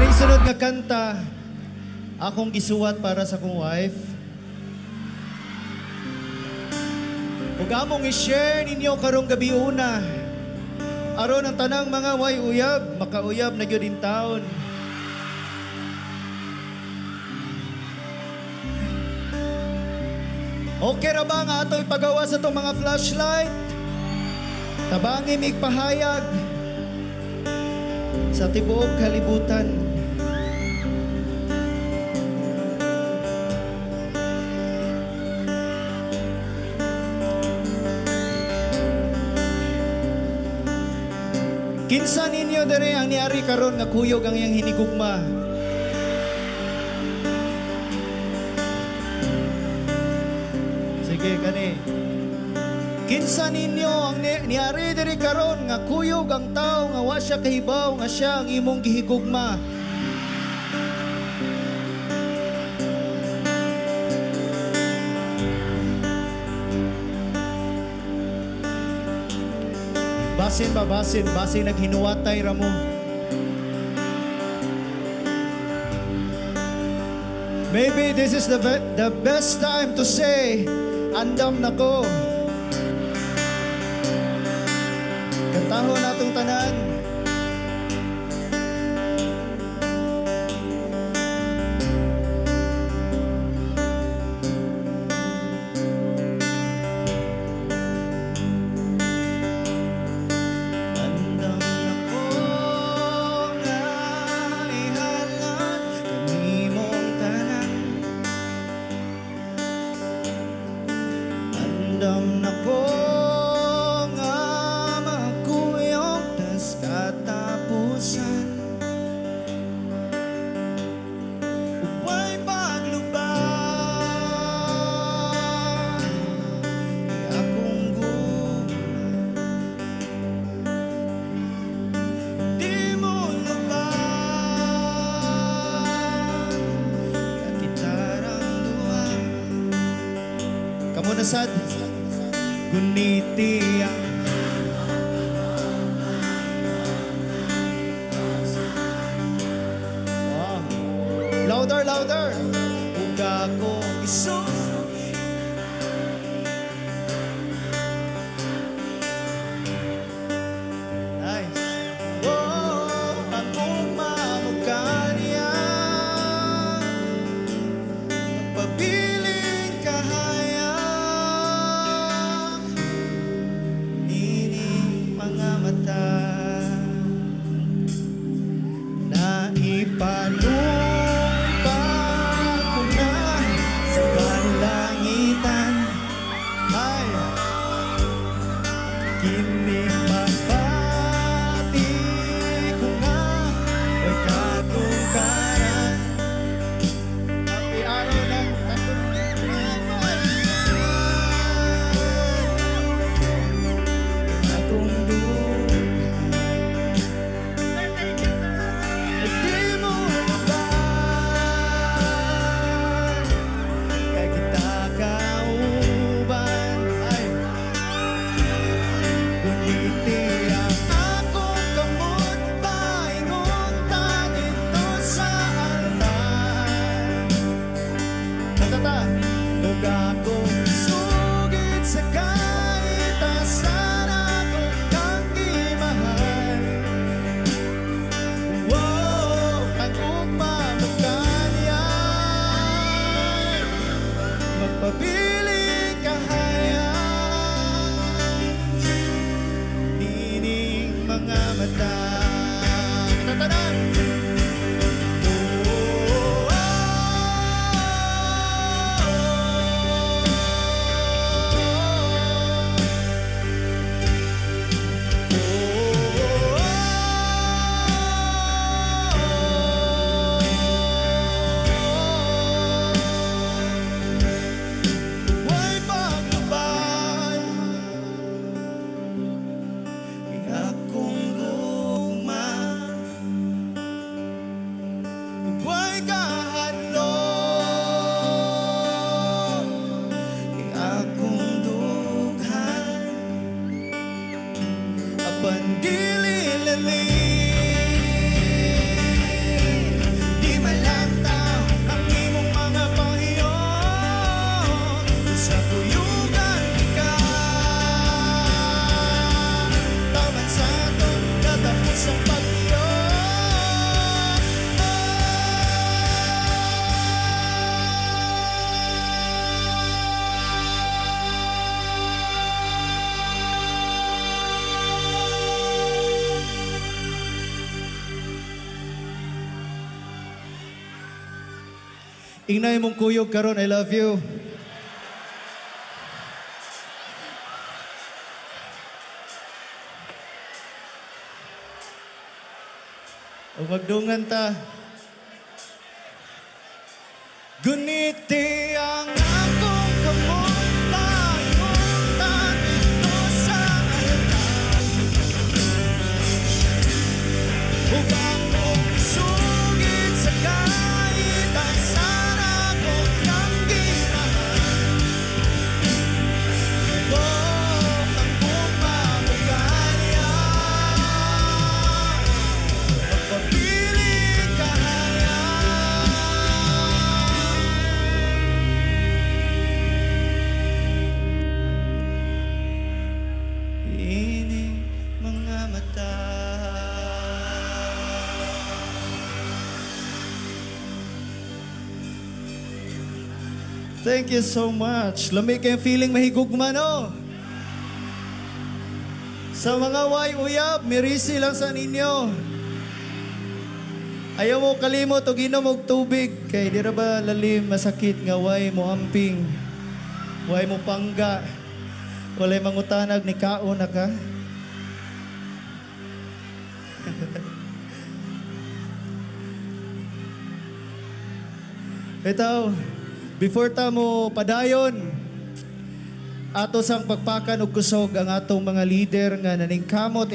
Kining sunod nga kanta, akong gisuwat para sa kong wife. Ug among i-share ninyo karong gabi una. Aron ang tanang mga way uyab, makauyab na gyud in taon. Okay ra ba nga ato ipagawa sa itong mga flashlight? Tabangi migpahayag sa tibuok kalibutan. Kinsa ninyo dere ang niari karon nga kuyog ang iyang hinigugma? Sige kani. Kinsa ninyo ang niari diri karon nga kuyog ang tao nga wa siya kahibaw nga siya ang imong gihigugma? Basin naghinuwatay ra mo. Maybe this is the best time to say, andam na ko. Kantahon natong tanan. Andam na ko nga magkuyog tas katapusan. Huwag paglubang di akong gugma. Di mo lubang kakitarang duwa. Kamu nasad guniti ang wow. Louder uga ko iso nice. Oh, akong mamugkanya magpabiling kahaya mga mata na ipanumpa ko na sa kalangitan. Ay, kinipapati ko nga ay katungkaran. Happy araw ng akong duha. Di mo Ingnay mong kuyog karon, I love you. O magdungan ta. Guniti ang akong kamutan, mutan ito sa altan. Upang mong isugit sa kahit ang sana kong nang ginahan. Oh, ang bumabagaya, magpapiling kahaya. Ining mga mata. Thank you so much. Lamig kayong feeling mahigugma, no? Sa mga way uyab, mirisi lang sa ninyo. Ayaw mo kalimot o ginom og tubig. Kay di ra ba lalim, masakit nga way mo amping. Way mo pangga. Walay mangutanag ni kao na ka. Ito, before ta mo padayon, ato sang pagpakan og kusog ang atong mga leader nga naningkamot